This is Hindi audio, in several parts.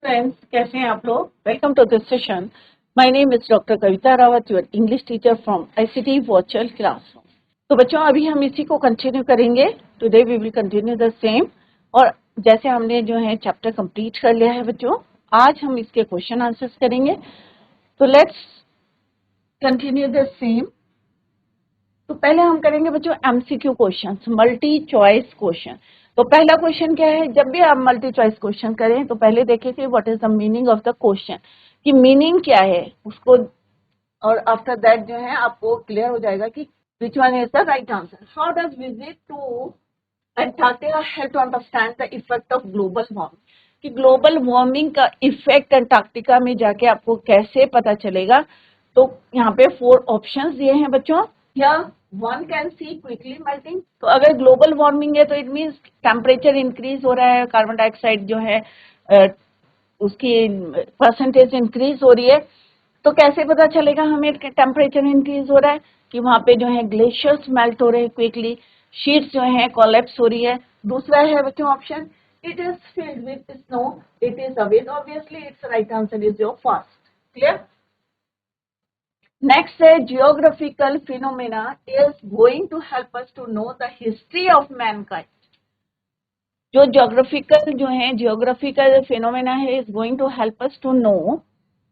फ्रेंड्स, कैसे हैं आप लोग? Welcome to this session. My name is doctor Kavita Rawat, your English teacher from ICT virtual classroom. तो बच्चों, अभी हम इसी को कंटिन्यू करेंगे। Today we will continue the same. और जैसे हमने जो है चैप्टर कंप्लीट कर लिया है बच्चों, आज हम इसके क्वेश्चन आंसर्स करेंगे। तो लेट्स कंटिन्यू द सेम। तो पहले हम करेंगे बच्चों MCQ question, multi choice question. तो पहला क्वेश्चन क्या है? जब भी आप मल्टी चॉइस क्वेश्चन करें तो पहले देखें कि what is the meaning of the question, कि मीनिंग क्या है उसको, और आफ्टर दैट जो है आपको क्लियर हो जाएगा कि which one is the right answer. How does visit to Antarctica help to understand the effect of global warming, कि ग्लोबल वार्मिंग का इफेक्ट अंटार्कटिका में जाके आपको कैसे पता चलेगा। तो यहाँ पे 4 ऑप्शंस दिए हैं बच्चों। या one can see quickly melting, तो अगर ग्लोबल वार्मिंग है तो इट मीन्स टेम्परेचर इंक्रीज हो रहा है, कार्बन डाइऑक्साइड जो है उसकी परसेंटेज इंक्रीज हो रही है। तो कैसे पता चलेगा हमें टेम्परेचर इंक्रीज हो रहा है? कि वहां पे जो है ग्लेशियर्स मेल्ट हो रहे हैं क्विकली, शीट्स जो है कोलैप्स हो रही है। दूसरा है बच्चों option, it is filled with snow, it is awed. Obviously it's right answer is your first. Clear? Next है geographical phenomena is going to help us to know the history of mankind. जो जियोग्राफिकल फिनोमेना है is going to help us to know,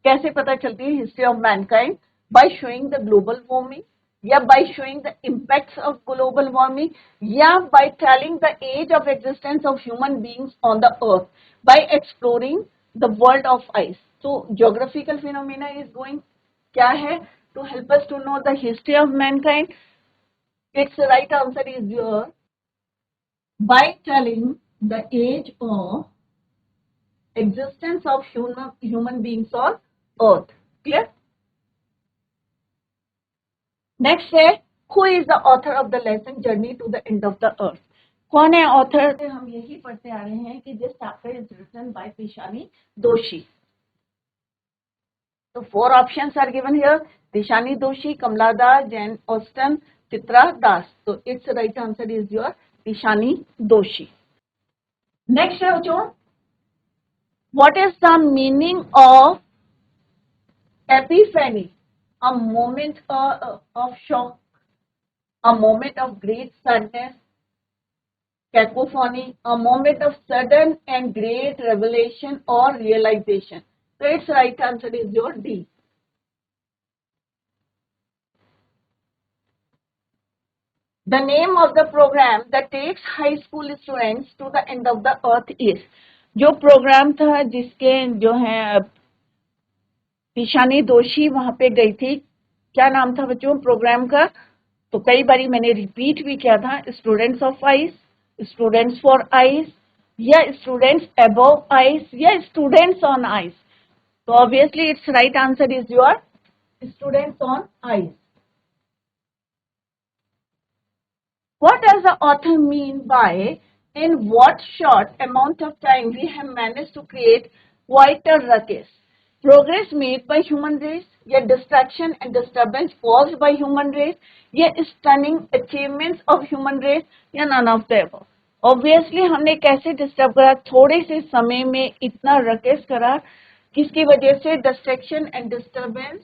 कैसे पता चलती है history of mankind? By showing the global warming, या by showing the impacts of global warming, या by telling the age of existence of human beings on the earth, by exploring the world of ice. तो जियोग्राफिकल फिनोमेना इज गोइंग क्या है? To help us to know the history of mankind. It's right answer is your by telling the age of existence of human beings on earth. Clear? Next है, who is the author of the lesson journey to the end of the earth? कौन है ऑथर? हम यही पढ़ते आ रहे हैं कि this chapter is written by Tishani Doshi. तो 4 options are given here, Tishani Doshi, Kamala Das, Jane Austen, Chitra Das. तो it's right answer is your Tishani Doshi. Next है बच्चों, what is the meaning of epiphany? A moment of shock, a moment of great sadness, cacophony, a moment of sudden and great revelation or realization. So its right answer is your D. The name of the program that takes high school students to the end of the earth is, जो प्रोग्राम था जिसके जो है पिशानी दोषी वहां पे गई थी, क्या नाम था बच्चों प्रोग्राम का? तो कई बारी मैंने रिपीट भी किया था, students of ice, students for ice, या स्टूडेंट्स अबव आइस, या स्टूडेंट्स ऑन आइस। तो obviously it's right answer is your students on ice. What does the author mean by, in what short amount of time we have managed to create quite a ruckus? Progress made by human race, या distraction and disturbance caused by human race, या stunning achievements of human race, या none of the above? Obviously हमने कैसे डिस्टर्ब करा? थोड़े से समय में इतना रकेस करा, किसकी वजह से? Distraction and disturbance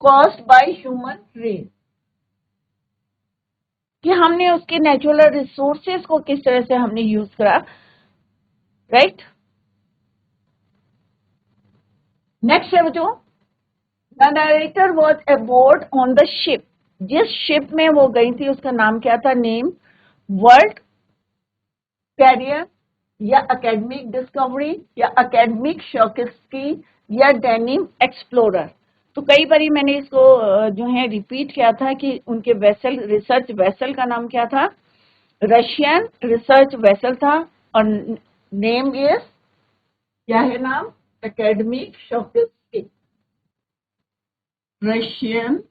caused by human race, कि हमने उसके नेचुरल रिसोर्सेज को किस तरह से हमने यूज करा। राइट? नेक्स्ट है बच्चों, the narrator was aboard on the ship. जिस शिप में वो गई थी उसका नाम क्या था? नेम, वर्ल्ड कैरियर, या एकेडमिक डिस्कवरी, या एकेडमिक शॉकिस्की, या डेनिम एक्सप्लोरर। तो कई बारी मैंने इसको जो है रिपीट किया था कि उनके वेसल, रिसर्च वेसल का नाम क्या था? रशियन रिसर्च वेसल था, और नेम इज, क्या है नाम? Akademik Shokalskiy. Russian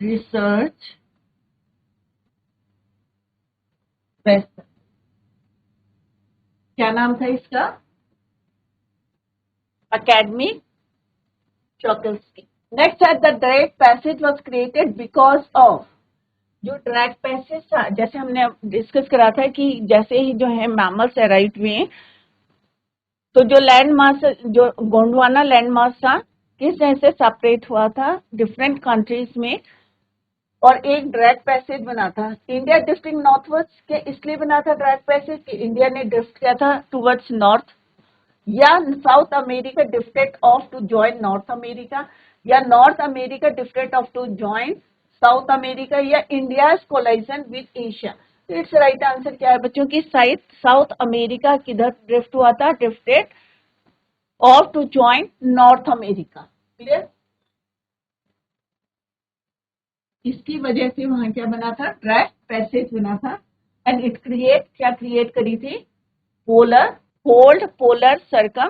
research vessel, क्या नाम था इसका? Akademik Shokalskiy. Next, the Drake passage was created because of, जो ड्रैग पैसेज था, जैसे हमने डिस्कस करा था कि जैसे ही जो है मैमल्स अराइव हुए, तो जो लैंड मास, जो गोंडवाना लैंड मास था, किस तरह से सेपरेट हुआ था डिफरेंट कंट्रीज में, और एक ड्रैग पैसेज बना था। इंडिया ड्रिफ्टिंग नॉर्थवर्ड्स के इसलिए बना था ड्रैग पैसेज कि इंडिया ने ड्रिफ्ट किया था टुवर्ड्स नॉर्थ, या South America drifted off to join North America, या North America drifted off to join South America, या इंडिया कोलाइजन विद एशिया। तो इट्स राइट आंसर क्या है बच्चों की? साउथ अमेरिका किधर ड्रिफ्ट हुआ था? Drifted off to join North America. Clear? इसकी वजह से वहां क्या बना था? ड्रैग पैसेज बना था। एंड इट क्रिएट, क्या क्रिएट करी थी? Polar cold polar circum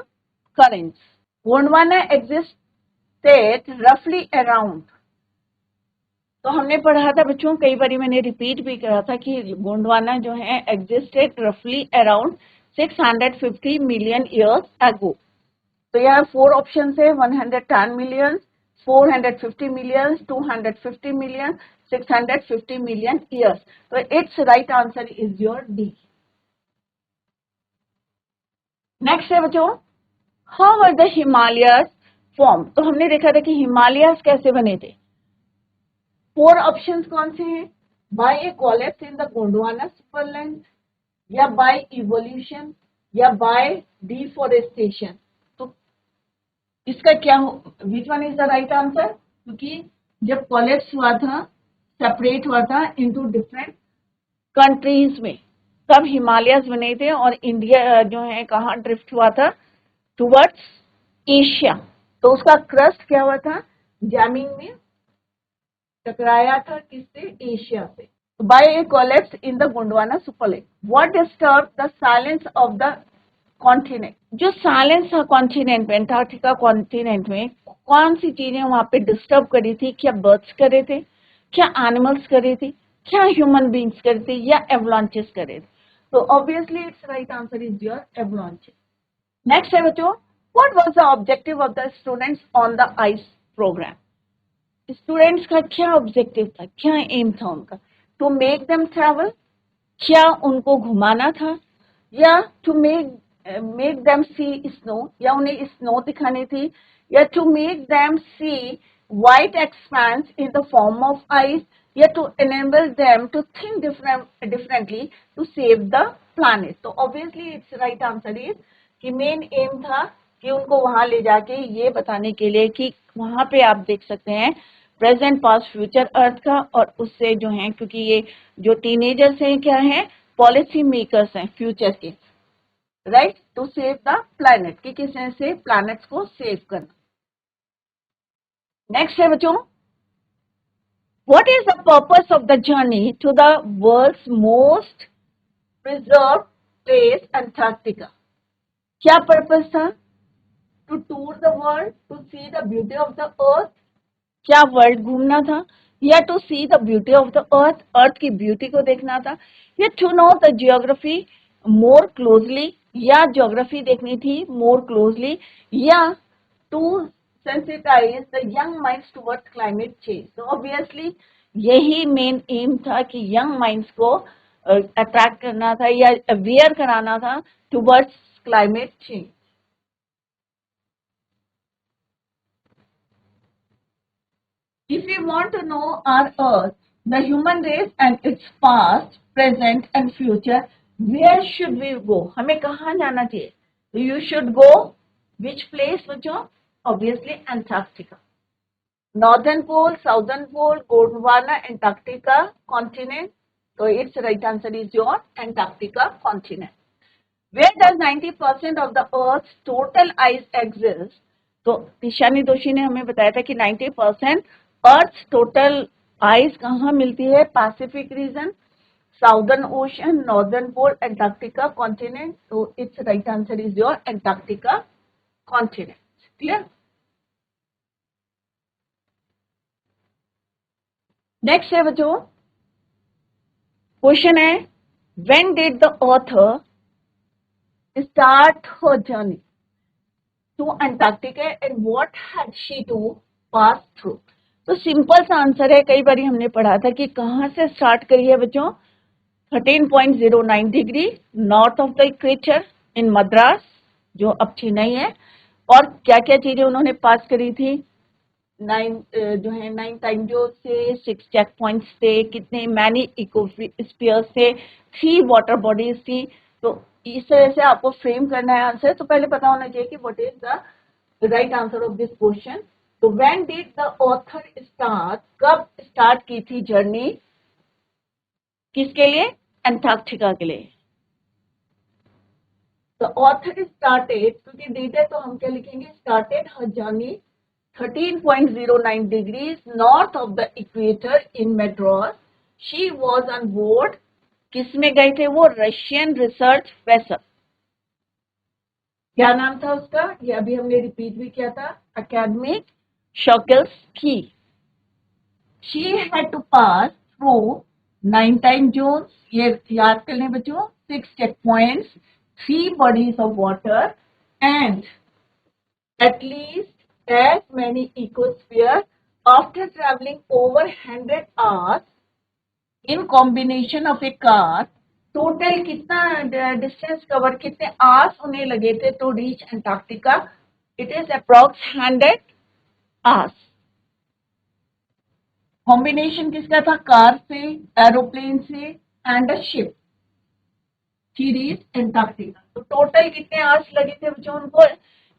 currents. Gondwana existed रफली अराउंड, तो हमने पढ़ा था बच्चों, कई बार मैंने रिपीट भी करा था कि गोंडवाना जो है एग्जिस्टेड रफली अराउंड 650 मिलियन ईयर्स अगो। तो यहाँ 4 ऑप्शन है, 110 million, 450 million, 250 million, 650 million years. तो it's right answer is your D. Next है बच्चों, how were the Himalayas form? तो हमने देखा था कि हिमालयस कैसे बने थे। 4 ऑप्शंस कौन से हैं? By a collapse in the Gondwana superland, या बाय इवोल्यूशन, या बाय डिफोरेस्टेशन। तो इसका क्या हो, which one is the right answer? क्योंकि जब कोलैप्स हुआ था, सेपरेट हुआ था इनटू डिफरेंट कंट्रीज में, तब हिमालयस बने थे, और इंडिया जो है कहाँ ड्रिफ्ट हुआ था? Towards Asia. तो उसका क्रस्ट क्या हुआ था? जमीन में टकराया था, किससे? एशिया से। By a collapse in the Gondwana superland, what disturb the silence of the continent? जो साइलेंस था कॉन्टिनेंट में, एंटार्क्टिका कॉन्टिनेंट में, कौन सी चीजें वहां पे डिस्टर्ब करी थी? क्या बर्ड्स कर रहे थे, क्या एनिमल्स कर रहे थे, क्या ह्यूमन बींग्स कर रहे थे, या एवलांचेस कर रहे थे? तो obviously it's right answer is your avalanches. Next है बच्चों, what was the objective of the students on the ice program? Students का क्या ऑब्जेक्टिव था, क्या एम था उनका? टू मेक देम ट्रैवल, क्या उनको घुमाना था, या to make them see snow, या उन्हें स्नो दिखानी थी, या to make them see white expanse in the form of ice, या to enable them to think differently to save the planet? तो obviously it's right answer is कि मेन एम था कि उनको वहां ले जाके ये बताने के लिए कि वहां पे आप देख सकते हैं प्रेजेंट पास्ट फ्यूचर अर्थ का, और उससे जो है, क्योंकि ये जो टीनेजर्स हैं क्या है? पॉलिसी मेकर्स हैं फ्यूचर के, right, to save the planet, कि किस तरह से प्लैनेट्स को सेव करना। नेक्स्ट है बच्चों, what is the purpose of the journey to the world's most preserve place Antarctica? क्या पर्पस था? To tour the world, to see the beauty of the earth, क्या वर्ल्ड घूमना था, या to see the beauty of the earth, earth की ब्यूटी को देखना था, या to know the geography more closely, या ज्योग्राफी देखनी थी मोर क्लोजली, या to sensitize the young minds towards climate change? तो ऑब्वियसली यही मेन एम था कि यंग माइंड्स को अट्रैक्ट करना था या अवेयर कराना था towards climate change. If we want to know our Earth, the human race and its past, present and future, where should we go? हमें कहाँ जाना चाहिए? So you should go which place बच्चों? Obviously Antarctica. Northern Pole, Southern Pole, Gondwana, Antarctica continent. So its right answer is your Antarctica continent. Where does 90% of the Earth's total ice exist? तो तिशानी दोषी ने हमें बताया था कि 90% अर्थ टोटल आइस कहाँ मिलती है? Pacific region, southern ocean, northern pole, Antarctica continent. तो it's right answer is your Antarctica continent. Clear? Next है बच्चों, क्वेश्चन है, when did the author start her journey to Antarctica and what had she to pass through? तो सिंपल सा आंसर है, कई बार हमने पढ़ा था कि कहाँ से स्टार्ट करी है बच्चों, 13.09 degree north of the equator in Madras, जो अब चेन्नई है। और क्या क्या चीजें उन्होंने पास करी थी, 9 टाइम जो से 6 चेक पॉइंट्स थे, कितने मैनी इकोस्फीयर्स थे, 3 वाटर बॉडीज थी। तो इस तरह से आपको फ्रेम करना है आंसर। तो पहले पता होना चाहिए कि what is the right answer of this question. तो when did the author start, कब स्टार्ट की थी जर्नी, किसके लिए, एंटार्क्टिका के लिए। द ऑथर स्टार्टेड, क्योंकि डेट है तो हम क्या लिखेंगे, started her journey 13.09 degrees north of the equator in Madras. She was on board, किसमें गए थे वो, रशियन रिसर्च वेसल। क्या नाम था उसका, ये अभी हमने रिपीट भी किया था, academic शॉकल्स्की। She had to pass through 9 time zones, ये याद कर लें बच्चों, 6 checkpoints, 3 bodies of water and at least as many ecospheres. After traveling over 100 hours in combination of a car, total कितना डिस्टेंस कवर, कितने आवर्स उन्हें लगे थे to reach Antarctica, it is approx 100 hours. Combination किसका था, कार से, एरोप्लेन से and a ship, she reach Antarctica. तो टोटल कितने आवर्स लगे थे बच्चों उनको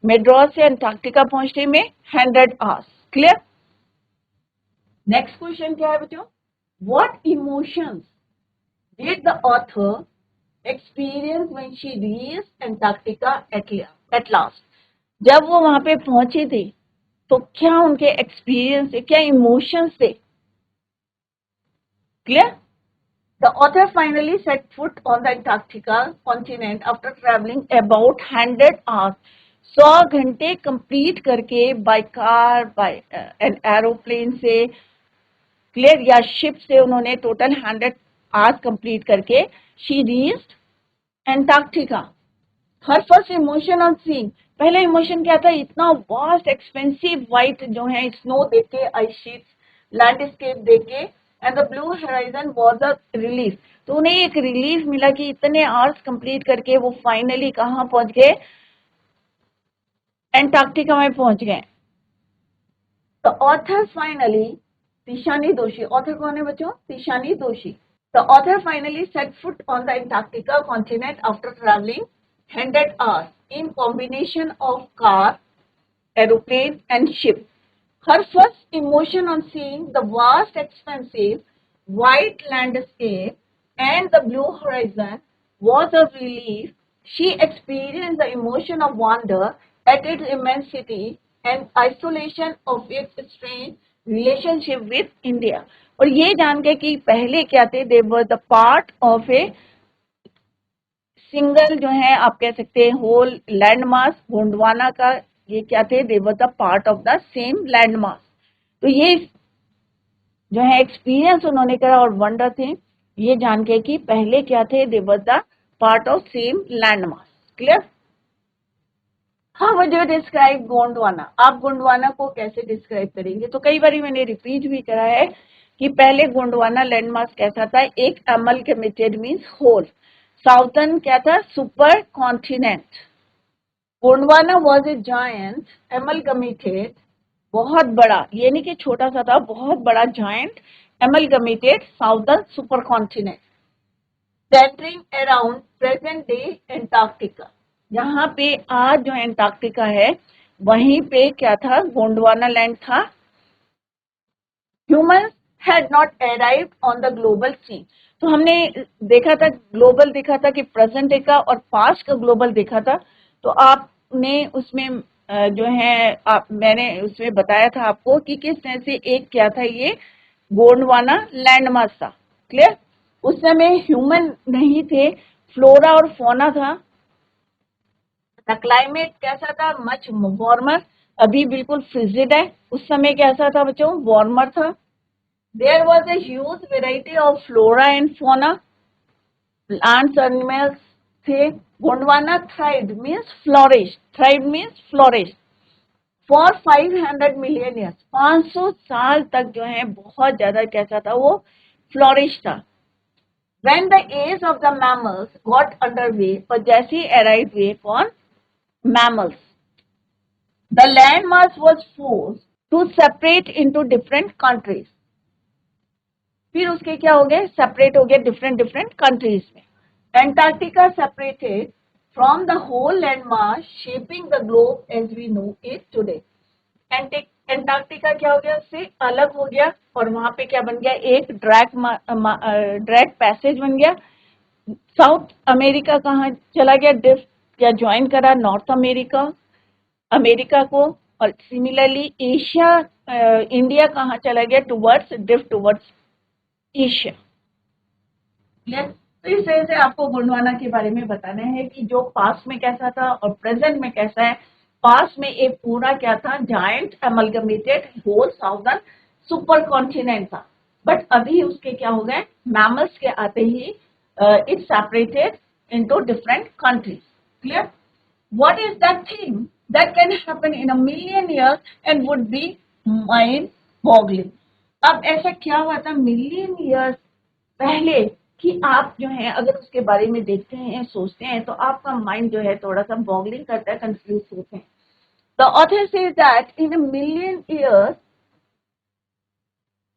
मेड्रॉस से अंटार्कटिका पहुंचने में, 100 आवर्स। क्लियर। नेक्स्ट क्वेश्चन क्या है बच्चों, what emotions did the author experience when she reached Antarctica at last. जब वो वहां पे पहुंची थी तो क्या उनके एक्सपीरियंस थे, क्या इमोशंस थे। Clear. The author finally set foot on the Antarctica continent after traveling about 100 hours. 100 घंटे कंप्लीट करके by car, by an aeroplane से, क्लियर, या शिप से उन्होंने टोटल 100 आवर्स कंप्लीट करके she reached Antarctica. Her first emotion on seeing, पहला इमोशन क्या था, इतना वास्ट एक्सपेंसिव वाइट जो है स्नो देख के, आइस शीट्स, लैंडस्केप देख के, and the blue horizon was a relief. तो उन्हें एक रिलीफ मिला कि इतने आवर्स कंप्लीट करके वो फाइनली कहाँ पहुंच गए, एंटार्क्टिका में पहुंच गए। तो ऑथर फाइनली, तिशानी दोषी, ऑथर कौन है बच्चों, तिशानी दोषी। The author finally set foot on the Antarctica continent after traveling 100 hours in combination of car, aeroplane and ship. Her first emotion on seeing the vast, expansive, white landscape and the blue horizon was a relief. She experienced the emotion of wonder at its immensity and isolation of its strange relationship with India. और ये जान के कि पहले क्या थे, they were the part of a single, जो है आप कह सकते हैं होल लैंड मास, गोंडवाना का ये क्या थे, they were the part of the same land mass. तो ये जो है एक्सपीरियंस उन्होंने करा और वंडर थे, ये जान के कि पहले क्या थे, they were the part of same land mass. Clear. हाँ, वो जो डिस्क्राइब गोंडवाना, आप गोंडवाना को कैसे डिस्क्राइब करेंगे, तो कई बार मैंने रिपीट भी करा है कि पहले गोंडवाना लैंडमार्क कैसा था, एक अमलगमेटेड मींस होल, साउथर्न क्या था, super continent. Gondwana was a giant amalgamated, बहुत बड़ा, ये नहीं कि छोटा सा था, बहुत बड़ा giant amalgamated southern super continent centring around present day Antarctica. यहाँ पे आज जो एंटार्क्टिका है वहीं पे क्या था, गोंडवाना लैंड था। Humans had not arrived on the global scene. तो हमने देखा था, ग्लोबल देखा था कि प्रेजेंट डे का और पास्ट का ग्लोबल देखा था। तो आपने उसमें जो है मैंने उसमें बताया था आपको कि किस तरह से एक क्या था, ये गोंडवाना लैंडमार्क था। क्लियर। उस समय ह्यूमन नहीं थे, फ्लोरा और फोना था। द क्लाइमेट कैसा था, मच वार्मर, अभी बिल्कुल फ्रिजिड है, उस समय कैसा था बच्चों, वार्मर था। There was a huge variety of flora and fauna, plants animals थे। Gondwana thrived means flourish, thrived means flourish, for 500 million years, 500 साल तक जो है बहुत ज्यादा कैसा था वो, फ्लोरिश था. When the age of the mammals got underway, और जैसे ही arrived हुए कौन, mammals, the landmass was forced to separate into different countries. फिर उसके क्या हो गए, सेपरेट हो गए डिफरेंट डिफरेंट कंट्रीज में. Antarctica separated from the whole land mass shaping the globe as we know it today. एंटार्क्टिका क्या हो गया, उससे अलग हो गया और वहां पे क्या बन गया, एक ड्रैग पैसेज बन गया. साउथ अमेरिका कहाँ चला गया, ड्रिफ्ट या ज्वाइन करा नॉर्थ अमेरिका अमेरिका को. और सिमिलरली एशिया, इंडिया कहाँ चला गया, टुवर्ड्स ड्रिफ्ट टुवर्ड्स एशिया. तो इस तरह से आपको गोंडवाना के बारे में बताना है कि जो पास्ट में कैसा था और प्रेजेंट में कैसा है. पास्ट में एक पूरा क्या था, giant amalgamated whole southern super continent था. बट अभी उसके क्या हो गए, मैमल्स के आते ही it separated into different countries. Clear? What is that thing that can happen in a million years and would be mind boggling? अब ऐसा क्या हुआ था मिलियन ईयर्स पहले कि आप जो है अगर उसके बारे में देखते हैं, सोचते हैं, तो आपका माइंड जो है थोड़ा सा बॉगलिंग करता है, कंफ्यूज होते हैं. The author says that in a million years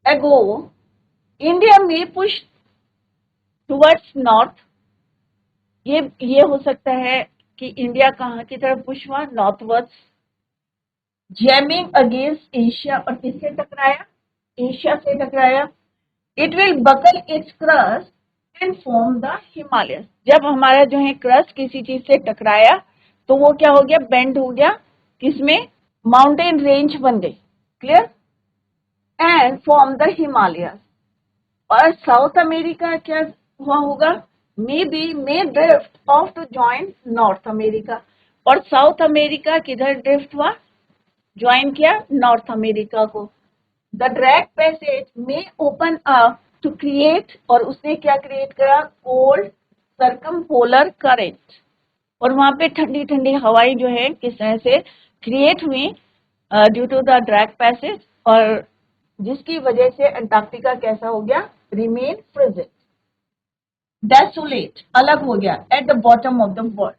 ago India में पुश टुवर्ड्स नॉर्थ. ये हो सकता है कि इंडिया कहाँ की तरफ पुश हुआ, नॉर्थवर्ड्स, जैमिंग अगेंस्ट एशिया. और किससे टकराया, एशिया से टकराया. It will buckle its crust and form the Himalaya. जब हमारा जो है क्रस्ट किसी चीज से टकराया तो वो क्या हो गया, बेंड हो गया, किसमें, माउंटेन रेंज बन गई. Clear? And form the Himalaya. और साउथ अमेरिका क्या हुआ होगा, may drift off to join North America. और साउथ अमेरिका किधर ड्रिफ्ट हुआ, ज्वाइन किया नॉर्थ अमेरिका को. द ड्रैग पैसेज में ओपन अप टू क्रिएट, और उसने क्या क्रिएट करा, कोल्ड सर्कमपोलर करंट. और वहां पे ठंडी ठंडी हवाएं जो है किस तरह से क्रिएट हुई due to the drag passage, और जिसकी वजह से अंटार्कटिका कैसा हो गया, रिमेन फ्रोजन, डेसोलेट, अलग हो गया, eight the bottom of the world.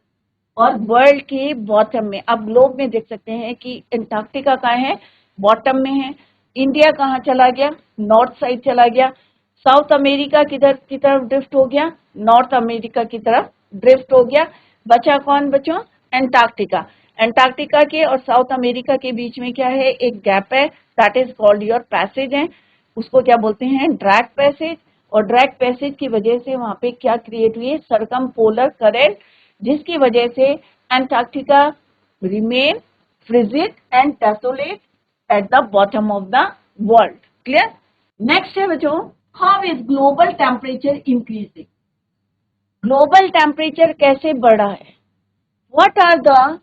और वर्ल्ड के बॉटम में, आप ग्लोब में देख सकते हैं कि अंटार्कटिका कहाँ है, बॉटम में है. इंडिया कहाँ चला गया, नॉर्थ साइड चला गया. साउथ अमेरिका किधर की तरफ ड्रिफ्ट हो गया, नॉर्थ अमेरिका की तरफ ड्रिफ्ट हो गया. बचा कौन, बचो अंटार्कटिका. अंटार्कटिका के और साउथ अमेरिका के बीच में क्या है, एक गैप है, that is called your passage है. उसको क्या बोलते हैं, ड्रैग पैसेज. और ड्रैग पैसेज की वजह से वहां पे क्या क्रिएट हुई है, सर्कमपोलर करंट, जिसकी वजह से Antarctica remain frigid and desolate at the bottom of the world. Clear? Next है बच्चों, how is global temperature increasing. Global temperature कैसे बढ़ा है, what are the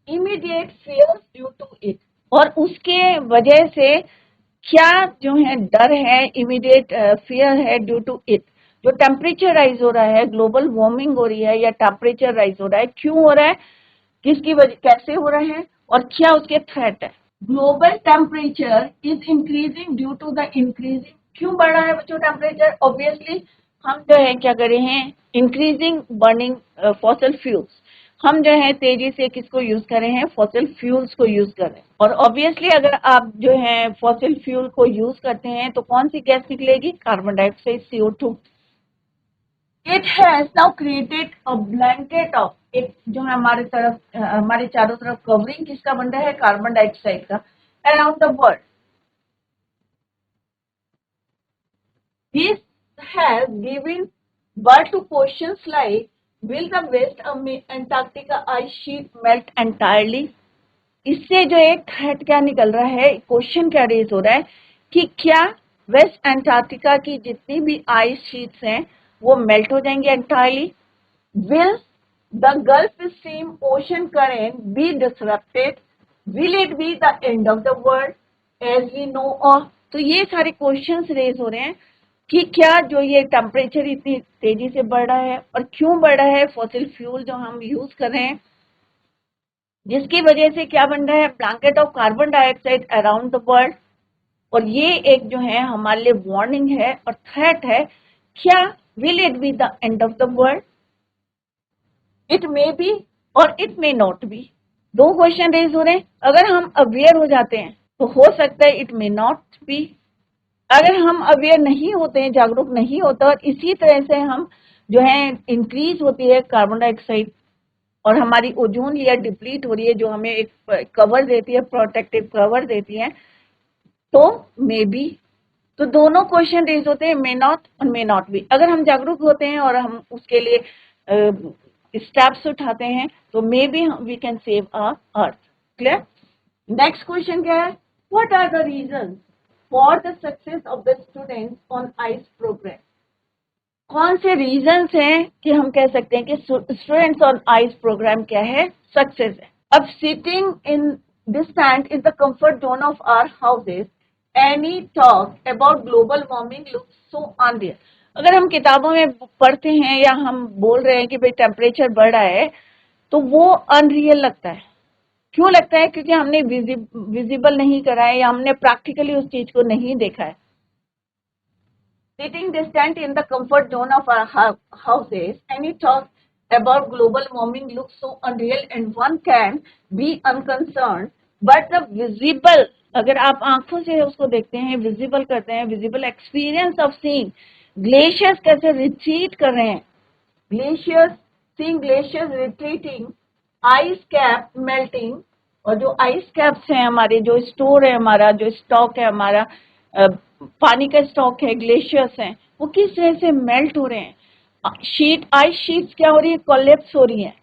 immediate fears due to it. और उसके वजह से क्या जो है डर है, इमीडिएट फियर है ड्यू टू इट. जो टेम्परेचर राइज हो रहा है, ग्लोबल वार्मिंग हो रही है या टेम्परेचर राइज हो रहा है, क्यों हो रहा है, किसकी वजह, कैसे हो रहा है, और क्या उसके थ्रेट है. Global temperature is increasing due to the increasing. क्यों बढ़ रहा है बच्चों टेम्परेचर, ऑब्वियसली हम जो है क्या कर रहे हैं, इंक्रीजिंग बर्निंग फॉसिल फ्यूल्स. हम जो है तेजी से किसको यूज कर रहे हैं, फॉसिल फ्यूल्स को यूज कर रहे हैं. और ऑब्वियसली अगर आप जो है फॉसिल फ्यूल को यूज करते हैं तो कौन सी गैस निकलेगी, carbon dioxide, CO2. It has now created a blanket of, एक जो है हमारे तरफ, हमारे चारों तरफ कवरिंग किसका बन रहा है, कार्बन डाइऑक्साइड का, around the world. This has given birth two questions like, will the west Antarctica ice sheet melt entirely. इससे जो एक थ्रेट क्या निकल रहा है, क्वेश्चन क्या रेज हो रहा है कि क्या वेस्ट एंटार्क्टिका की जितनी भी आइस शीट्स हैं वो मेल्ट हो जाएंगे entirely. Will the gulf stream ocean current be disrupted, will it be the end of the world as we know of. तो ये सारे क्वेश्चंस रेज हो रहे हैं कि क्या जो ये टेम्परेचर इतनी तेजी से बढ़ रहा है, और क्यों बढ़ रहा है, फॉसिल फ्यूल जो हम यूज कर रहे हैं, जिसकी वजह से क्या बन रहा है, blanket of carbon dioxide around the world. और ये एक जो है हमारे लिए वार्निंग है और थ्रेट है। क्या will it be the end of the world? It may be और इट मे नॉट बी। दो क्वेश्चन रेज हो रहे हैं। अगर हम अवेयर हो जाते हैं तो हो सकता है इट मे नॉट बी। अगर हम अवेयर नहीं होते हैं, जागरूक नहीं होते और इसी तरह से हम जो है इंक्रीज होती है कार्बन डाइऑक्साइड और हमारी ओजोन लेयर डिप्लीट हो रही है, जो हमें एक कवर देती है, प्रोटेक्टिव कवर देती है, तो मे बी। तो दोनों क्वेश्चन रेज होते हैं, मे नॉट और मे नॉट बी। अगर हम जागरूक होते हैं और हम उसके लिए स्टेप्स उठाते हैं तो may be we can save our earth. Clear? Next question क्या है, what are the reason for the success of the students on ice program? कौन से रीजंस हैं कि हम कह सकते हैं कि स्टूडेंट्स ऑन आइस प्रोग्राम क्या है, सक्सेस है? अब sitting in this tent in the comfort zone of our houses, any talk about global warming looks so unreal. अगर हम किताबों में पढ़ते हैं या हम बोल रहे हैं कि भाई टेम्परेचर बढ़ रहा है तो वो अनरियल लगता है। क्यों लगता है? क्योंकि हमने विजिबल नहीं करा है या हमने प्रैक्टिकली उस चीज को नहीं देखा है। Sitting distant in the comfort zone of our houses, any talk about global warming looks so unreal and one can be unconcerned, but the visible, अगर आप आंखों से उसको देखते हैं, विजिबल करते हैं, visible experience of seeing glaciers कैसे रिट्रीट कर रहे हैं, glaciers, seeing glaciers retreating, ice cap melting, और जो आइस कैप्स हैं हमारे, जो स्टोर है हमारा, जो स्टॉक है हमारा, पानी का स्टॉक है, ग्लेशियर्स हैं, वो किस तरह से मेल्ट हो रहे हैं। आइस शीट्स क्या हो रही है, कोलैप्स हो रही है।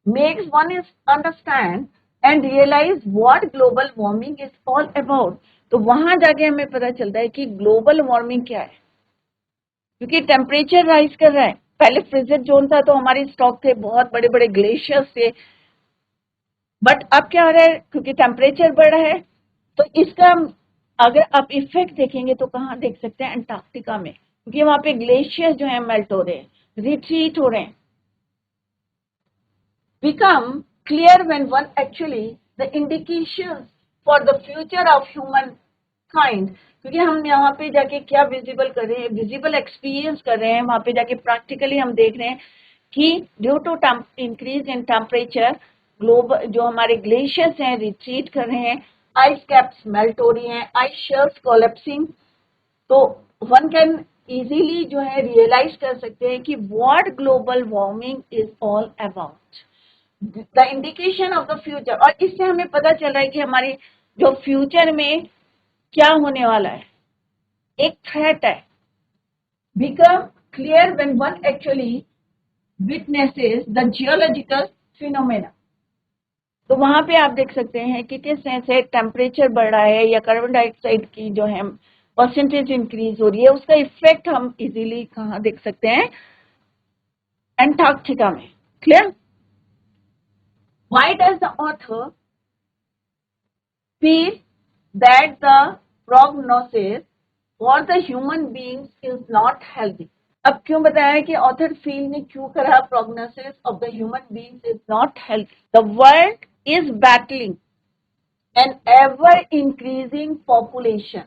Makes one is understand and realise what global warming is all about. तो वहां जाके हमें पता चलता है कि ग्लोबल वार्मिंग क्या है, क्योंकि टेम्परेचर राइज कर रहा है। पहले फ्रिजिड जोन था तो हमारे स्टॉक थे, बहुत बड़े बड़े ग्लेशियर्स थे, बट अब क्या हो रहा है, क्योंकि टेम्परेचर बढ़ रहा है तो इसका अगर आप इफेक्ट देखेंगे तो कहाँ देख सकते हैं, अंटार्कटिका में, क्योंकि वहां पे ग्लेशियर जो है मेल्ट हो रहे हैं, रिट्रीट हो रहे हैं। Become clear when one actually the indications for the future of human kind, क्योंकि हम यहाँ पे जाके क्या विजिबल कर रहे हैं, विजिबल एक्सपीरियंस कर रहे हैं, वहां पे जाके प्रैक्टिकली हम देख रहे हैं कि due to increase in temperature global जो हमारे ग्लेशियर्स हैं रिट्रीट कर रहे हैं, आइस कैप्स मेल्ट हो रही हैं, आइस शेल्फ्स कोलैप्सिंग। तो वन कैन इजीली जो है रियलाइज कर सकते हैं कि what global warming is all about, the indication of the future. और इससे हमें पता चल रहा है कि हमारे जो फ्यूचर में क्या होने वाला है, एक थ्रेट है। Become clear when one actually witnesses the geological phenomena. तो वहां पे आप देख सकते हैं कि किस तरह से टेम्परेचर बढ़ रहा है या कार्बन डाइऑक्साइड की जो है परसेंटेज इंक्रीज हो रही है, उसका इफेक्ट हम इजीली कहाँ देख सकते हैं, अंटार्कटिका में। Clear? Why does the author feel that the prognosis for the human beings is not healthy. अब क्यों बताया कि ऑथर फील ने क्यों करा, prognosis of the human beings is not healthy, the world is battling an ever increasing population.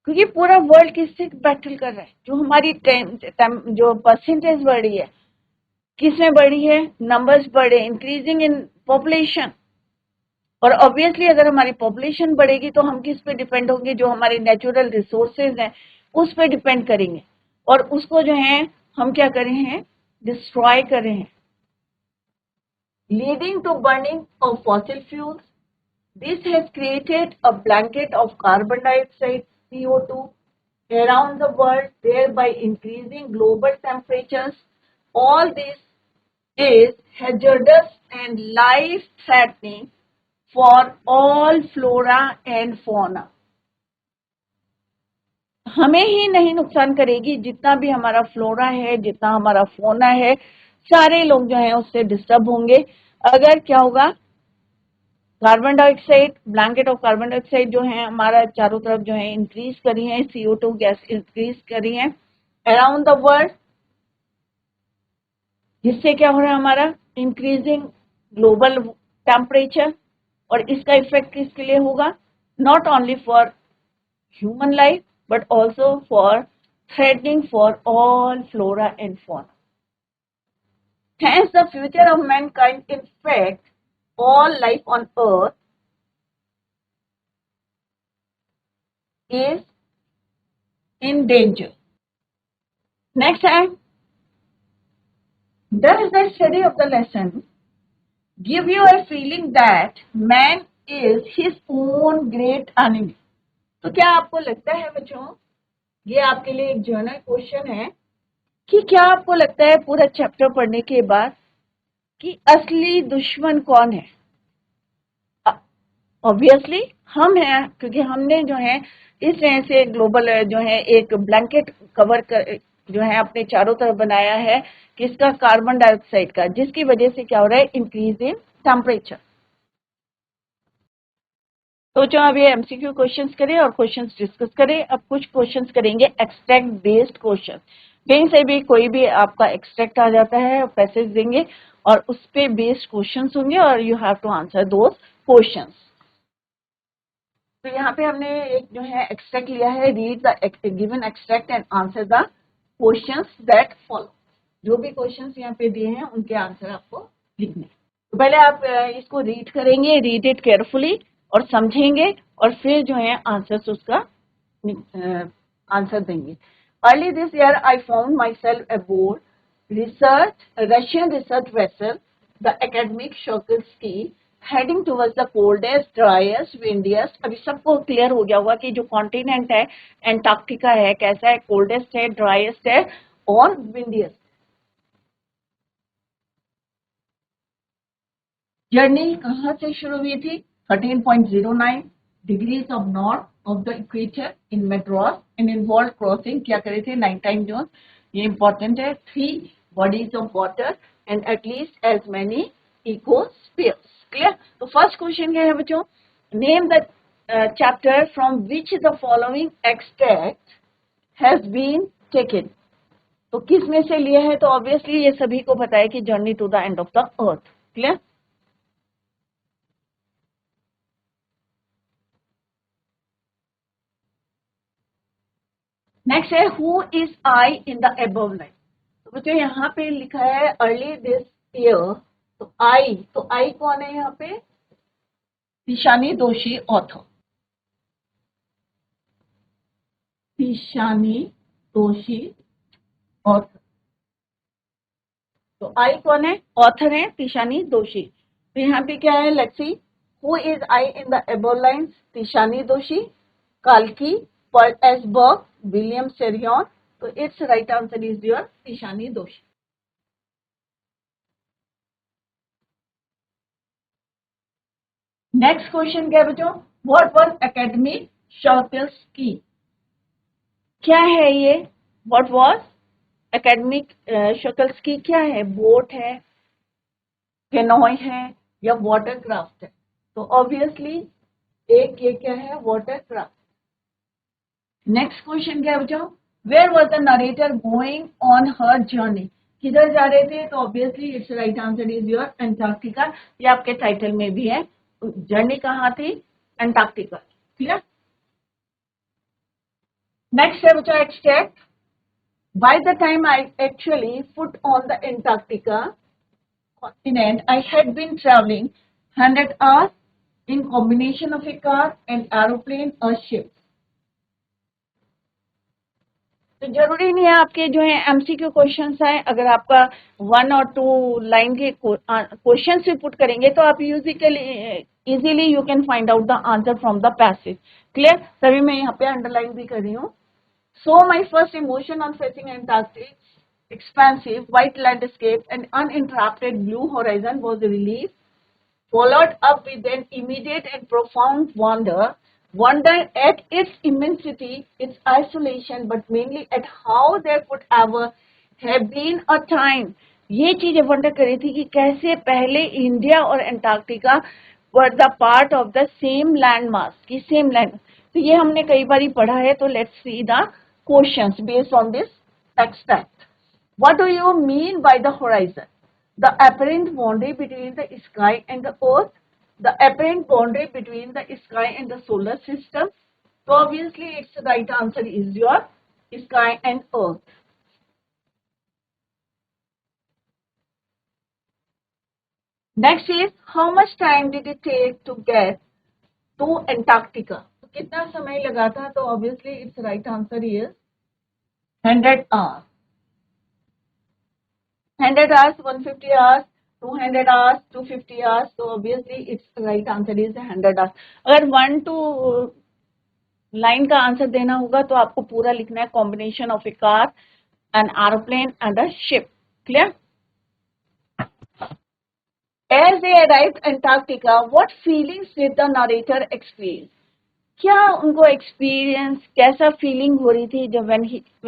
क्योंकि पूरा वर्ल्ड किससे बैटल कर रहा है, जो हमारी जो परसेंटेज बढ़ रही है, किसमें बढ़ी है, नंबर्स बढ़े, इंक्रीजिंग इन पॉपुलेशन। और ऑब्वियसली अगर हमारी पॉपुलेशन बढ़ेगी तो हम किस पे डिपेंड होंगे, जो हमारे नेचुरल रिसोर्सेज हैं उस पे डिपेंड करेंगे, और उसको जो है हम क्या कर रहे हैं, डिस्ट्रॉय कर रहे हैं, leading to burning of fossil fuels. This has created a blanket of carbon dioxide CO2 around the world, thereby increasing global temperatures. All this is hazardous and life-threatening for all flora and fauna. हमें ही नहीं नुकसान करेगी, जितना भी हमारा फ्लोरा है, जितना हमारा फोना है, सारे लोग जो है उससे डिस्टर्ब होंगे। अगर क्या होगा, carbon dioxide, blanket of carbon dioxide जो है हमारा चारों तरफ जो है इंक्रीज करी है, CO2 गैस इंक्रीज करी है अराउंड द वर्ल्ड, जिससे क्या हो रहा है हमारा इंक्रीजिंग ग्लोबल टेम्परेचर, और इसका इफेक्ट किसके लिए होगा? Not only for human life but also for threatening for all flora and fauna. Hence, the future of mankind, in fact, all life on earth is in danger. Next time, does the study of the lesson give you a feeling that man is his own great enemy? तो क्या आपको लगता है बच्चों, ये आपके लिए एक जर्नल क्वेश्चन है कि क्या आपको लगता है पूरा चैप्टर पढ़ने के बाद कि असली दुश्मन कौन है? ऑब्वियसली हम हैं, क्योंकि हमने जो है इस तरह से ग्लोबल जो है एक ब्लैंकेट कवर कर जो है अपने चारों तरफ बनाया है किसका? कार्बन डाइऑक्साइड का, जिसकी वजह से क्या हो रहा है? Increase in temperature. तो जो अब ये एमसीक्यू क्वेश्चंस करें और क्वेश्चंस डिस्कस करें। अब कुछ क्वेश्चंस करेंगे एक्सट्रैक्ट बेस्ड क्वेश्चन, कहीं से भी कोई भी आपका एक्सट्रैक्ट आ जाता है, पैसेज देंगे और उस पे बेस्ड क्वेश्चंस होंगे और you have to answer those questions. तो यहाँ पे हमने एक जो है एक्सट्रैक्ट लिया है, read the given extract and answer the questions that follow. जो भी क्वेश्चंस यहाँ पे दिए हैं उनके आंसर आपको लिखने। तो पहले आप इसको रीड करेंगे, रीड इट केयरफुली और समझेंगे और फिर जो है आंसर्स उसका आंसर देंगे। Early this year I found my self aboard research Russian research vessel the Academic Shokalskiy heading towards the coldest driest windiest. अभी सबको क्लियर हो गया होगा कि जो कॉन्टिनेंट है एंटार्क्टिका है, कैसा है? कोल्डेस्ट है, ड्राइएस्ट है और विंडिएस्ट। जर्नी कहाँ से शुरू हुई थी? 13.09 degrees of north of the equator in Madras and involve crossing क्या करे थे? 9 टाइम जोन। ये इंपॉर्टेंट है। 3 bodies of water and at least as many ecospheres. Clear? तो फर्स्ट क्वेश्चन क्या है बच्चों? Name the chapter from which the following extract has been taken. तो किस में से लिया है? तो ऑब्वियसली ये सभी को पता है कि journey to the end of the earth. Clear? Next है who is I in the above line. तो बच्चों यहाँ पे लिखा है अर्ली दिस ईयर, तो आई कौन है यहाँ पे? तिशानी दोषी ऑथर। तिशानी दोषी ऑथर। तो आई कौन है? ऑथर है तिशानी दोषी। तो यहाँ पे क्या है? Let's see who is I in the above line. Tishani Doshi, काल्की, पर्ल एसबर्ग, विलियम सेरियन। तो it's right answer is your Tishani Doshi. Next question क्या है बच्चों? What was Academic Shokalskiy? क्या है ये? What was Academic Shokalskiy? क्या है? बोट है, कैनोय है या वाटर क्राफ्ट है? तो ऑब्वियसली एक ये क्या है? Water craft. नेक्स्ट क्वेश्चन क्या है बच्चों? Where was the narrator going on her journey? किधर जा रहे थे? तो obviously it's right answer is your Antarctica. ये आपके टाइटल में भी है। जर्नी कहाँ थी? एंटार्क्टिका। क्लियर? नेक्स्ट है बच्चों extract. By the time I actually put on the Antarctica continent, I had been traveling 100 hours in combination of a car, an aeroplane, a ship. तो जरूरी नहीं है आपके जो है एमसीक्यू क्वेश्चंस आए। अगर आपका 1 और 2 लाइन के क्वेश्चंस भी पुट करेंगे तो आप easily you can find out the answer from the passage. Clear? तभी मैं यहाँ पे अंडरलाइन भी कर रही हूँ। So my first emotion on facing Antarctic, expansive white landscape and uninterrupted blue horizon was relief, followed up with an immediate and profound wonder at its immensity, its isolation, but mainly at how there could ever have been a time. ये चीजें वंडर करी थी कि कैसे पहले इंडिया और Antarctica were the part of the same land मास की सेम लैंड। तो ये हमने कई बार पढ़ा है। तो let's see the questions based on this extract. What do you mean by the horizon? The apparent boundary between the sky and the earth, the apparent boundary between the sky and the solar system. So obviously its right answer is your sky and earth. Next is, how much time did it take to get to Antarctica? तो कितना समय लगा था? तो obviously its right answer is 100 hours. 100 hours, 150 hours, 200 hours, 250 hours. So obviously its right answer is 100 hours. अगर 1 to लाइन का आंसर देना होगा तो आपको पूरा लिखना है, combination of A car, an aeroplane and a ship. Clear? As they arrived Antarctica, what feelings did the narrator experience? क्या उनको एक्सपीरियंस, कैसा फीलिंग हो रही थी जब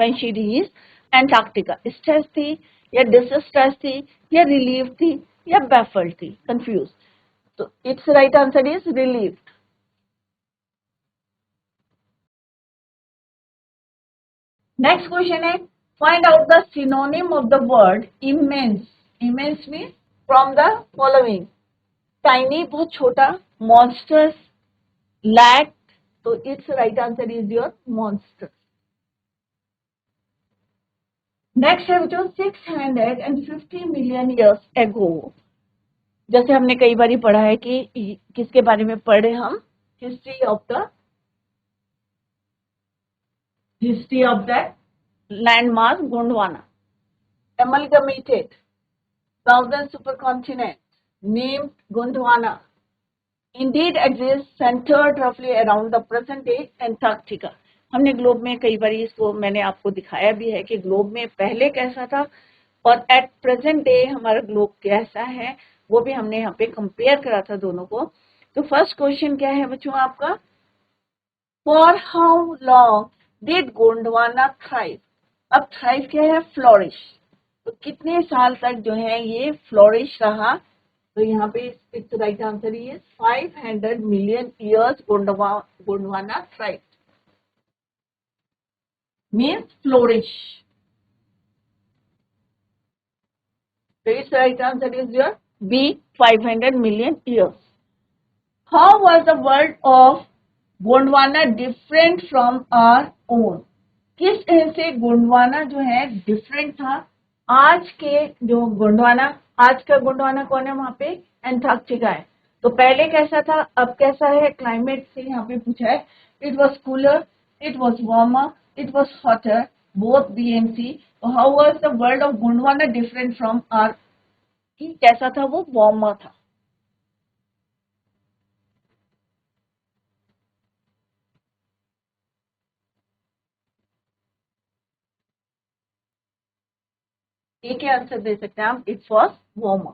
when she reached Antarctica? Stress थी या डिसस्ट्रेस थी या रिलीव थी या बैफल्ड थी, कंफ्यूज? तो it's right answer is relieved. Next question है, find out the synonym of the word immense. Immense mean from the following: tiny बहुत छोटा, मॉन्स्टर्स, लैक. तो it's right answer is your monster. Next है जो 650 मिलियन ईयर्स एगो. जैसे हमने कई बार पढ़ा है कि किसके बारे में पढ़े हम, history of that landmass Gondwana. Amalgamated southern supercontinent named Gondwana indeed exists centered roughly around the present day Antarctica. हमने ग्लोब में कई बार इसको मैंने आपको दिखाया भी है कि ग्लोब में पहले कैसा था और एट प्रेजेंट डे हमारा ग्लोब कैसा है, वो भी हमने यहाँ पे कंपेयर करा था दोनों को. तो फर्स्ट क्वेश्चन क्या है बच्चों आपका, for how long did Gondwana thrive. अब थ्राइव क्या है, फ्लोरिश. तो कितने साल तक जो है ये फ्लोरिश रहा? तो यहाँ पे इट्स राइट आंसर ये 500 million years Gondwana thrive means flourish. तो it's right answer is your B, 500 million years. How was the world of Gondwana different from our own. किस तरह से गोंडवाना जो है डिफरेंट था आज के जो गोंडवाना, आज का गोंडवाना कौन है वहां पे, एंटार्क्टिका है. तो पहले कैसा था, अब कैसा है, क्लाइमेट से यहाँ पे पूछा है. It was cooler, it was warmer, it was hotter, both BMC. तो how was the world of Gondwana different from our, कैसा था वो, वार्मर था. एक ही आंसर दे सकते हैं हम, it was warmer.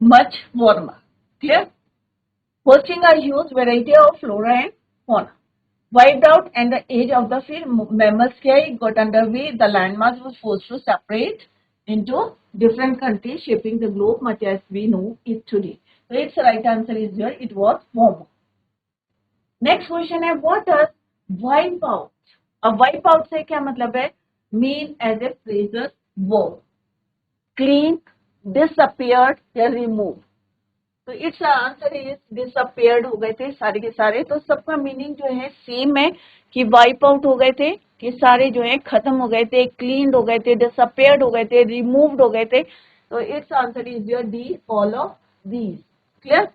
Much warmer. Clear? Hosting a huge variety of flora and fauna. Wiped out and the age of the field, mammal scale got underway. The landmass was forced to separate into different countries, shaping the globe much as we know it today. So its right answer is here, it was warmer. Next question है, what does wipe out? अब wipe out से क्या मतलब है, mean as a phrasal verb. Clean, disappeared या remove. तो इट्स आंसर इज डिसअपियर्ड, हो गए थे सारे के सारे. तो सबका मीनिंग जो है सेम है कि वाइप आउट हो गए थे, कि सारे जो है खत्म हो गए थे, क्लीन हो गए थे, डिसअपियर्ड हो गए थे, रिमूव्ड हो गए थे. तो it's answer is your D, all of these. Clear?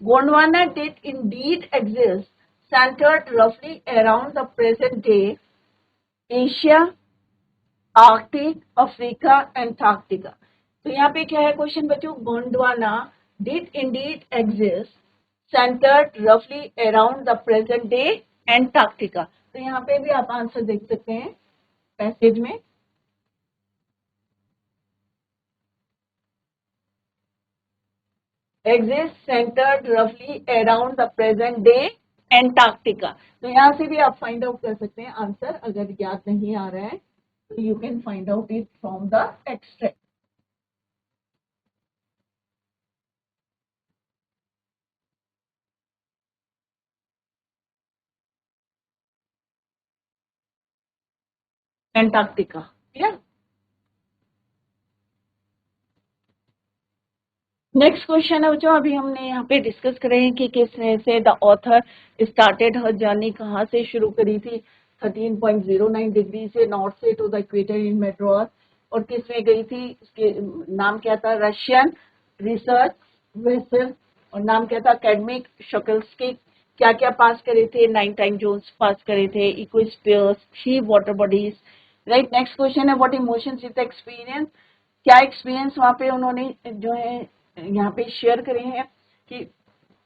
Gondwana did indeed exist centred रफली around the present day Asia, Arctic, Africa, Antarctica. तो यहाँ पे क्या है क्वेश्चन बच्चों, Gondwana did indeed exist centered roughly around the present day Antarctica. तो यहाँ पे भी आप आंसर देख सकते हैं पैसेज में. exist centered roughly around the present day Antarctica. तो यहाँ से भी आप फाइंड आउट कर सकते हैं आंसर, अगर याद नहीं आ रहा है You can find out it from the extract. Antarctica. Yeah. Next question है जो अभी हमने यहाँ पे डिस्कस करे हैं कि किस तरह से the author started her journey, कहाँ से शुरू करी थी 13.09 डिग्री से नॉर्थ से टू द इक्वेटर इन मेड्रॉस, और किस में गई थी, उसके नाम क्या था, रशियन रिसर्च वेसल, और नाम क्या था, एकेडमिक शक्लस्की। क्या क्या पास करे थे, 9 टाइम जोन्स पास करे थे, इक्विस्फीयर्स, 3 water bodies. Right, next question है व्हाट इमोशंस विद एक्सपीरियंस, क्या एक्सपीरियंस वहाँ पे उन्होंने जो है यहाँ पे शेयर करे हैं कि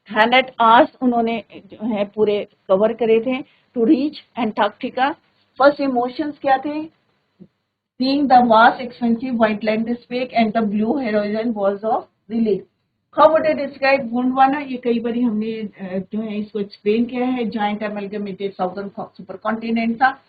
100 आवर्स उन्होंने जो है पूरे कवर करे थे to reach Antarctica. First emotions क्या थे, seeing the vast expensive white landscape and the blue horizon was of relief. How would it describe Gondwana, ये कई बार हमने जो है इसको एक्सप्लेन किया है, जॉइंट एमलगमेटेड साउदर्न सुपर कॉन्टिनेंट था।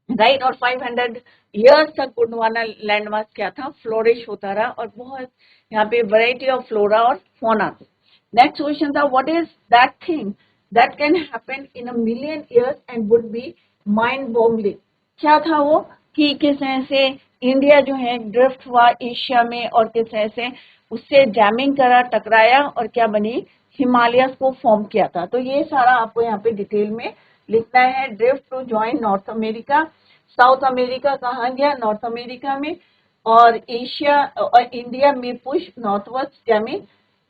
राइट, और 500 ईयर्स तक गोंडवाना लैंडमार्क क्या था, फ्लोरिश होता रहा, और बहुत यहाँ पे वैरायटी ऑफ फ्लोरा और फोना थी। नेक्स्ट क्वेश्चन था what is that thing that can happen in a million years and would be mind boggling. क्या था वो कि किस तरह से इंडिया जो है ड्रिफ्ट हुआ एशिया में, और किस तरह से उससे जैमिंग करा, टकराया, और क्या बनी, हिमालयस को फॉर्म किया था। तो ये सारा आपको यहाँ पे डिटेल में लिखना है। Drift to join North America, South America कहाँ गया, नॉर्थ अमेरिका में, और एशिया और इंडिया में push northward jamming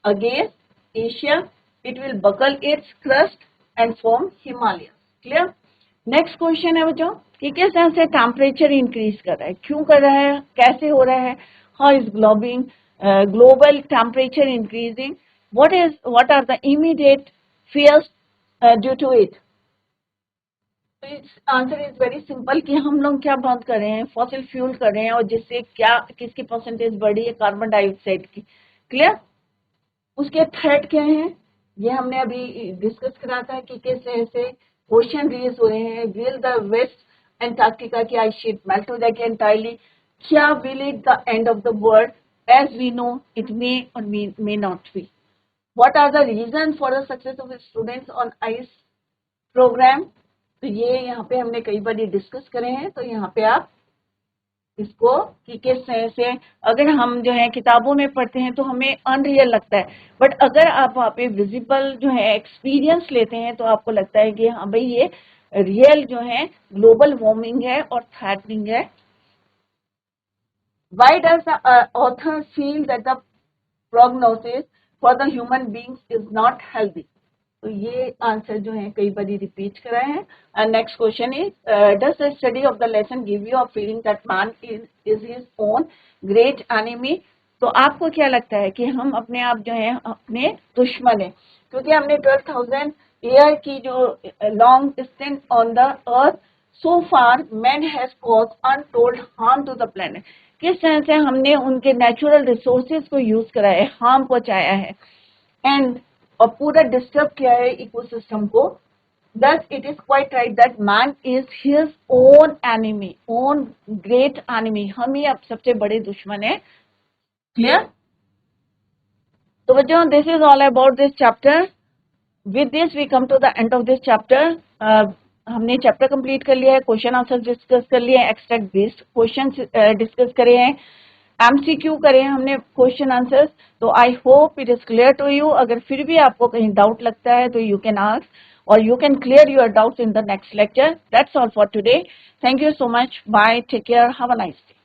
against Asia, it will buckle its crust and form Himalaya. Clear. Next question है बच्चों कि किस तरह से टेम्परेचर इंक्रीज कर रहा है, क्यों कर रहा है, कैसे हो रहा है, how is global temperature increasing, what are the immediate fears due to it। तो इस आंसर इज वेरी सिंपल कि हम लोग क्या बंद कर रहे हैं, फॉसिल फ्यूल कर रहे हैं, और जिससे क्या किसकी परसेंटेज बढ़ी है, कार्बन डाइऑक्साइड की। क्लियर। उसके थ्रेट क्या हैं, ये हमने अभी डिस्कस करा था कि किस तरह से ओशन रेज हो रहे हैं। विल द वेस्ट एंटार्क्टिका की आइस शीट मेल्ट हो जाएगी एंटायरली, क्या will it the end of the world, as we know it may और may not be. What are the reason for the success of students on ice programme, तो ये यहाँ पे हमने कई बार डिस्कस करे हैं। तो यहाँ पे आप इसको कि किस तरह से अगर हम जो है किताबों में पढ़ते हैं तो हमें अनरियल लगता है, बट अगर आप वहाँ पे विजिबल जो है एक्सपीरियंस लेते हैं तो आपको लगता है कि हाँ भाई ये रियल जो है ग्लोबल वार्मिंग है और थ्रेटनिंग है। Why does the author feel that the prognosis for the human beings is not healthy? तो ये आंसर जो है कई बार रिपीट कराए हैं। And next question is does the study of the lesson give you a feeling that man is his own great enemy. तो आपको क्या लगता है कि हम अपने आप जो है अपने दुश्मन है, क्योंकि हमने 12,000 ईयर की जो long stint on the earth, so far man has caused untold harm to the planet. किस तरह से हमने उनके नेचुरल रिसोर्सेज को यूज करा है, हार्म पहुंचाया है, एंड और पूरा डिस्टर्ब किया है इकोसिस्टम को। Thus it is quite right that man is his own enemy, own great enemy। हम ही अब सबसे बड़े दुश्मन है। क्लियर। तो बच्चों this is all about this chapter. With this we come to the end of this chapter. हमने चैप्टर कंप्लीट कर लिया है, क्वेश्चन आंसर डिस्कस कर लिए हैं, एक्सट्रैक्ट बेस्ड क्वेश्चन डिस्कस करे हैं, एमसीक्यू करें हमने क्वेश्चन आंसर्स। तो I hope it is clear to you. अगर फिर भी आपको कहीं डाउट लगता है तो यू कैन आस्क और you can clear your doubts in the next lecture. That's all for today. Thank you so much, bye, take care, have a nice day.